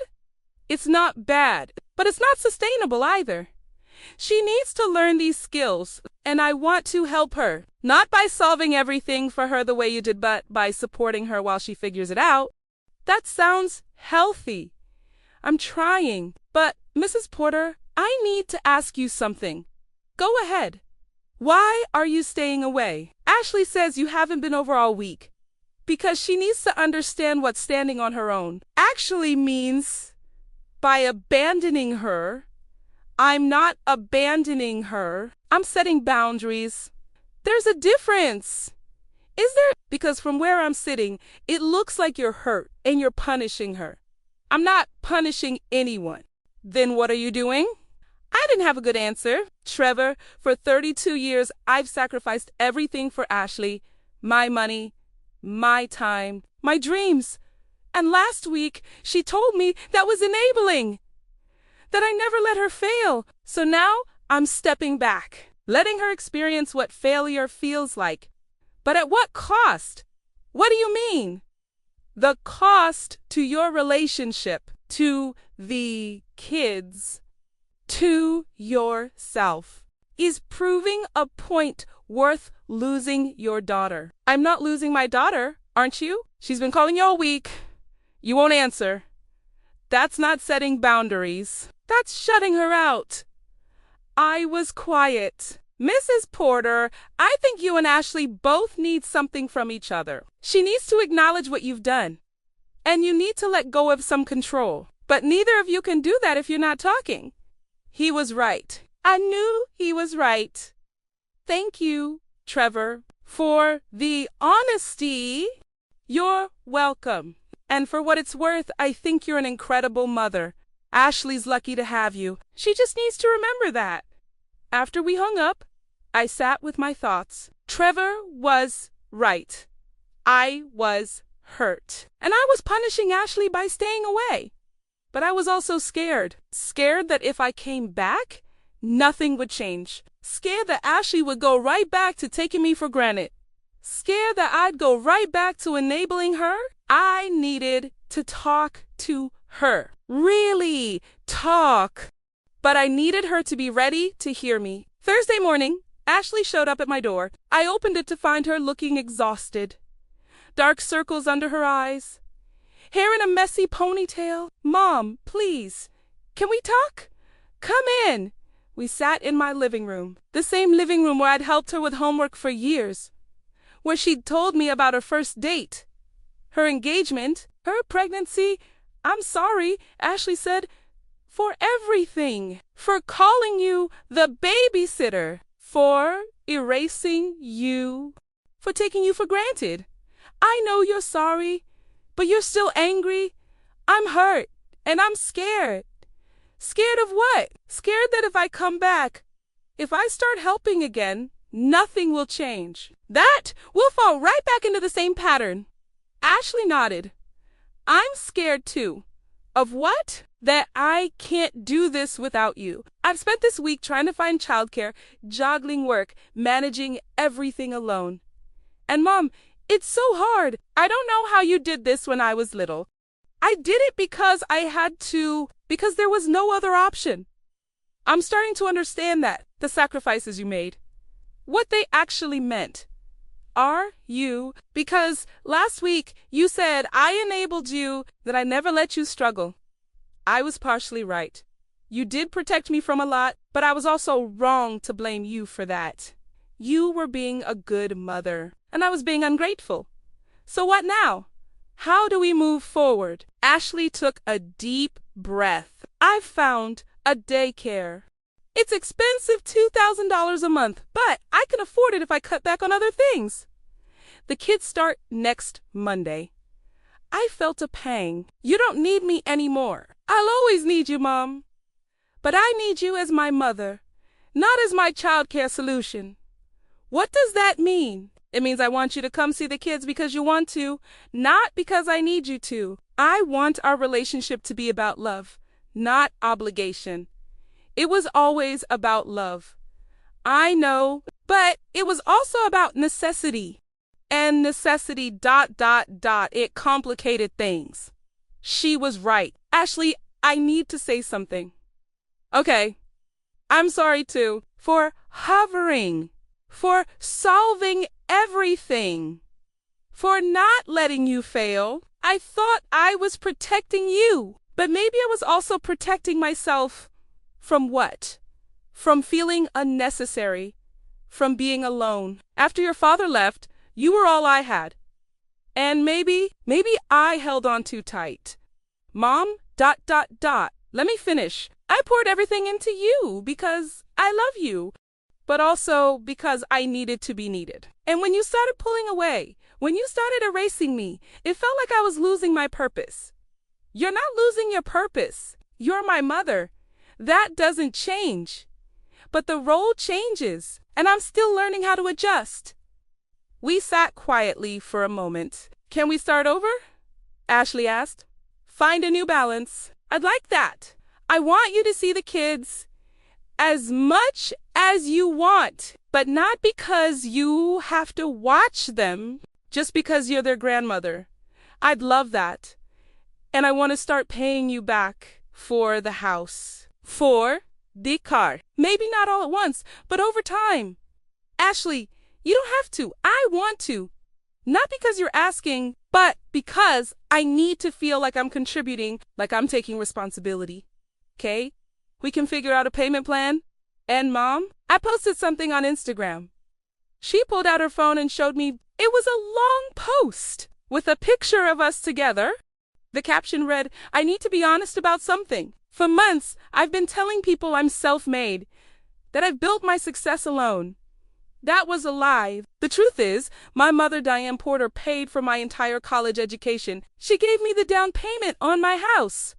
It's not bad, but it's not sustainable either. She needs to learn these skills, and I want to help her. Not by solving everything for her the way you did, but by supporting her while she figures it out. That sounds healthy. I'm trying. But, Mrs. Porter, I need to ask you something. Go ahead. Why are you staying away? Ashley says you haven't been over all week. Because she needs to understand what standing on her own actually means. By abandoning her, I'm not abandoning her. I'm setting boundaries. There's a difference. Is there? Because from where I'm sitting, it looks like you're hurt and you're punishing her. I'm not punishing anyone. Then what are you doing? I didn't have a good answer. Trevor, for 32 years, I've sacrificed everything for Ashley. My money, my time, my dreams. And last week, she told me that was enabling. That I never let her fail. So now, I'm stepping back, letting her experience what failure feels like. But at what cost? What do you mean? The cost to your relationship, to the kids, to yourself, is proving a point worth losing your daughter. I'm not losing my daughter, aren't you? She's been calling you all week. You won't answer. That's not setting boundaries. That's shutting her out. I was quiet. Mrs. Porter, I think you and Ashley both need something from each other. She needs to acknowledge what you've done. And you need to let go of some control. But neither of you can do that if you're not talking. He was right. I knew he was right. Thank you, Trevor, for the honesty. You're welcome. And for what it's worth, I think you're an incredible mother. Ashley's lucky to have you. She just needs to remember that. After we hung up, I sat with my thoughts. Trevor was right. I was hurt. And I was punishing Ashley by staying away. But I was also scared. Scared that if I came back, nothing would change. Scared that Ashley would go right back to taking me for granted. Scared that I'd go right back to enabling her. I needed to talk to her. Really talk. But I needed her to be ready to hear me. Thursday morning, Ashley showed up at my door. I opened it to find her looking exhausted. Dark circles under her eyes. Hair in a messy ponytail. Mom, please, can we talk? Come in. We sat in my living room. The same living room where I'd helped her with homework for years. Where she'd told me about her first date. Her engagement. Her pregnancy. I'm sorry, Ashley said. For everything. For calling you the babysitter. For erasing you. For taking you for granted. I know you're sorry, but you're still angry. I'm hurt, and I'm scared. Scared of what? Scared that if I come back, if I start helping again, nothing will change. That we'll fall right back into the same pattern. Ashley nodded. I'm scared too. Of what? That I can't do this without you. I've spent this week trying to find childcare, juggling work, managing everything alone. And Mom, it's so hard. I don't know how you did this when I was little. I did it because I had to, because there was no other option. I'm starting to understand that, the sacrifices you made. What they actually meant. Are you, because last week you said I enabled you, that I never let you struggle. I was partially right. You did protect me from a lot, but I was also wrong to blame you for that. You were being a good mother, and I was being ungrateful. So what now? How do we move forward? Ashley took a deep breath. I've found a daycare. It's expensive, $2,000 a month, but I can afford it if I cut back on other things. The kids start next Monday. I felt a pang. You don't need me anymore. I'll always need you, Mom. But I need you as my mother, not as my childcare solution. What does that mean? It means I want you to come see the kids because you want to, not because I need you to. I want our relationship to be about love, not obligation. It was always about love. I know, but it was also about necessity. And necessity, ... it complicated things. She was right. Ashley, I need to say something. Okay, I'm sorry too, for hovering, for solving everything, for not letting you fail. I thought I was protecting you, but maybe I was also protecting myself from what? From feeling unnecessary, from being alone. After your father left, you were all I had. And maybe I held on too tight. Mom, ... Let me finish. I poured everything into you because I love you, but also because I needed to be needed. And when you started pulling away, when you started erasing me, it felt like I was losing my purpose. You're not losing your purpose. You're my mother. That doesn't change. But the role changes, and I'm still learning how to adjust. We sat quietly for a moment. Can we start over? Ashley asked. Find a new balance. I'd like that. I want you to see the kids as much as you want, but not because you have to watch them, just because you're their grandmother. I'd love that. And I want to start paying you back for the house, for the car. Maybe not all at once, but over time. Ashley, you don't have to. I want to. Not because you're asking, but because I need to feel like I'm contributing, like I'm taking responsibility. Okay? We can figure out a payment plan. And Mom, I posted something on Instagram. She pulled out her phone and showed me it was a long post with a picture of us together. The caption read, "I need to be honest about something. For months, I've been telling people I'm self-made, that I've built my success alone. That was a lie. The truth is, my mother, Diane Porter, paid for my entire college education. She gave me the down payment on my house.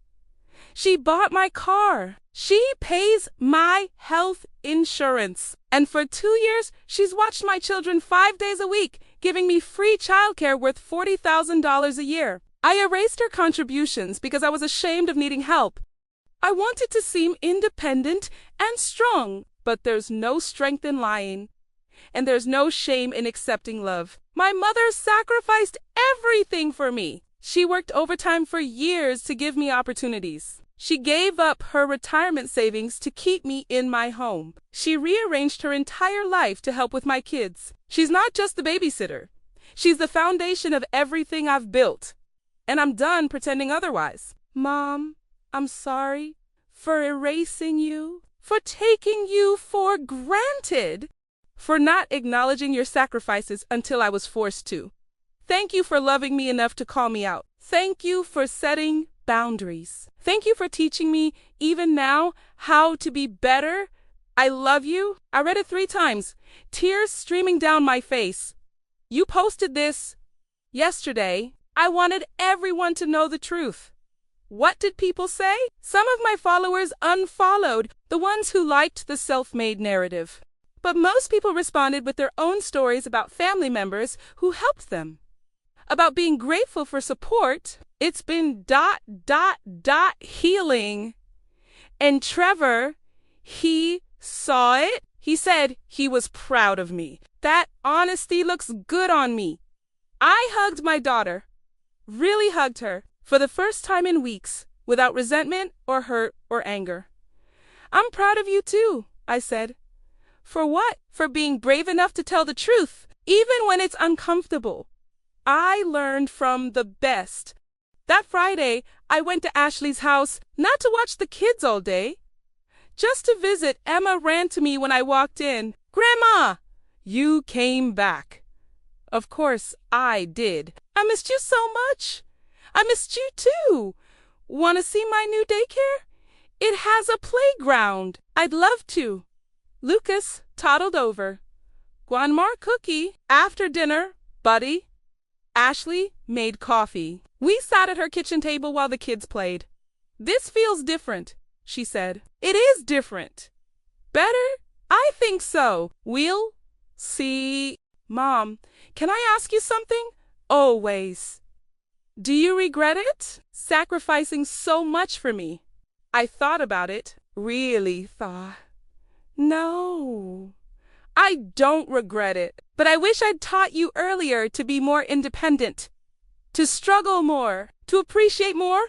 She bought my car. She pays my health insurance. And for 2 years, she's watched my children 5 days a week, giving me free childcare worth $40,000 a year. I erased her contributions because I was ashamed of needing help. I wanted to seem independent and strong, but there's no strength in lying. And there's no shame in accepting love. My mother sacrificed everything for me. She worked overtime for years to give me opportunities. She gave up her retirement savings to keep me in my home. She rearranged her entire life to help with my kids. She's not just the babysitter. She's the foundation of everything I've built. And I'm done pretending otherwise. Mom, I'm sorry for erasing you, for taking you for granted, for not acknowledging your sacrifices until I was forced to. Thank you for loving me enough to call me out. Thank you for setting boundaries. Thank you for teaching me, even now, how to be better. I love you. I read it 3 times, tears streaming down my face. You posted this yesterday. I wanted everyone to know the truth. What did people say? Some of my followers unfollowed, the ones who liked the self-made narrative. But most people responded with their own stories about family members who helped them. About being grateful for support. It's been ... healing. And Trevor, he saw it. He said he was proud of me. That honesty looks good on me. I hugged my daughter. Really hugged her. For the first time in weeks, without resentment or hurt or anger. I'm proud of you too, I said. For what? For being brave enough to tell the truth, even when it's uncomfortable. I learned from the best. That Friday, I went to Ashley's house, not to watch the kids all day. Just to visit. Emma ran to me when I walked in. "Grandma, you came back." Of course, I did. "I missed you so much." "I missed you too. Want to see my new daycare? It has a playground." "I'd love to." Lucas toddled over. "Guanmar cookie." After dinner, buddy. Ashley made coffee. We sat at her kitchen table while the kids played. "This feels different," she said. "It is different." "Better? I think so. We'll see." "Mom, can I ask you something?" "Always." "Do you regret it? Sacrificing so much for me?" I thought about it. Really thought. No. I don't regret it. But I wish I'd taught you earlier to be more independent. To struggle more. To appreciate more.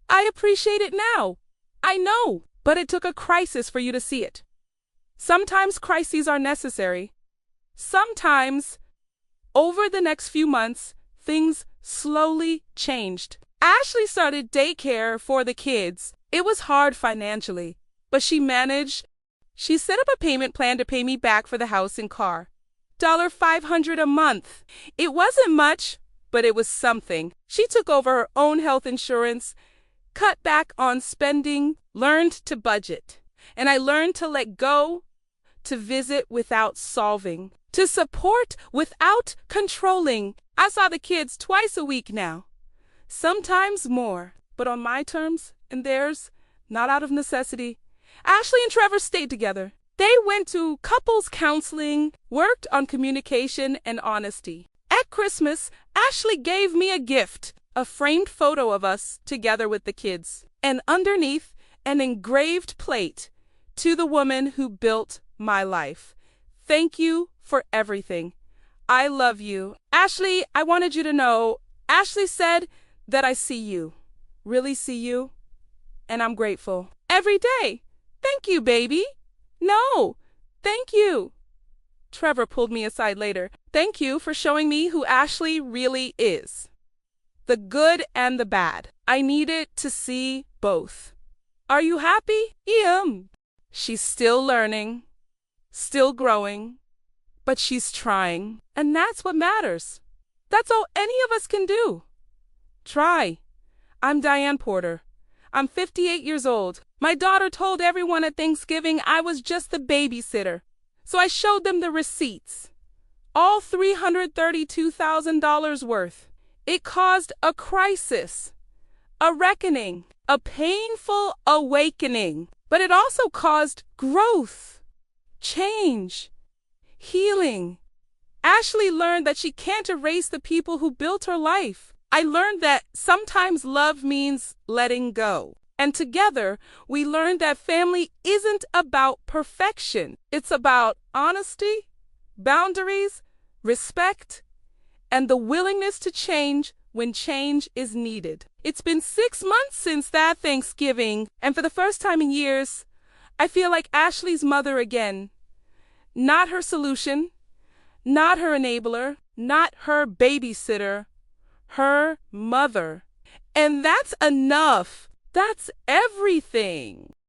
I appreciate it now. I know. But it took a crisis for you to see it. Sometimes crises are necessary. Sometimes, over the next few months, things slowly changed. Ashley started daycare for the kids. It was hard financially, but she managed. She set up a payment plan to pay me back for the house and car. $500 a month. It wasn't much, but it was something. She took over her own health insurance, cut back on spending, learned to budget. And I learned to let go, to visit without solving, to support without controlling. I saw the kids twice a week now, sometimes more, but on my terms and theirs, not out of necessity. Ashley and Trevor stayed together. They went to couples counseling, worked on communication and honesty. At Christmas, Ashley gave me a gift, a framed photo of us together with the kids, and underneath, an engraved plate To the woman who built my life, thank you for everything. I love you. Ashley, I wanted you to know, Ashley said that I see you, really see you, and I'm grateful. Every day. Thank you, baby. No, thank you. Trevor pulled me aside later. Thank you for showing me who Ashley really is. The good and the bad. I needed to see both. Are you happy? She's still learning, still growing, but she's trying, and that's what matters. That's all any of us can do. Try. I'm Diane Porter. I'm 58 years old. My daughter told everyone at Thanksgiving I was just the babysitter, so I showed them the receipts. All $332,000 worth. It caused a crisis, a reckoning, a painful awakening. But it also caused growth, change, healing. Ashley learned that she can't erase the people who built her life. I learned that sometimes love means letting go. And together, we learned that family isn't about perfection. It's about honesty, boundaries, respect, and the willingness to change when change is needed. It's been 6 months since that Thanksgiving, and for the first time in years, I feel like Ashley's mother again. Not her solution, not her enabler, not her babysitter, her mother. And that's enough. That's everything.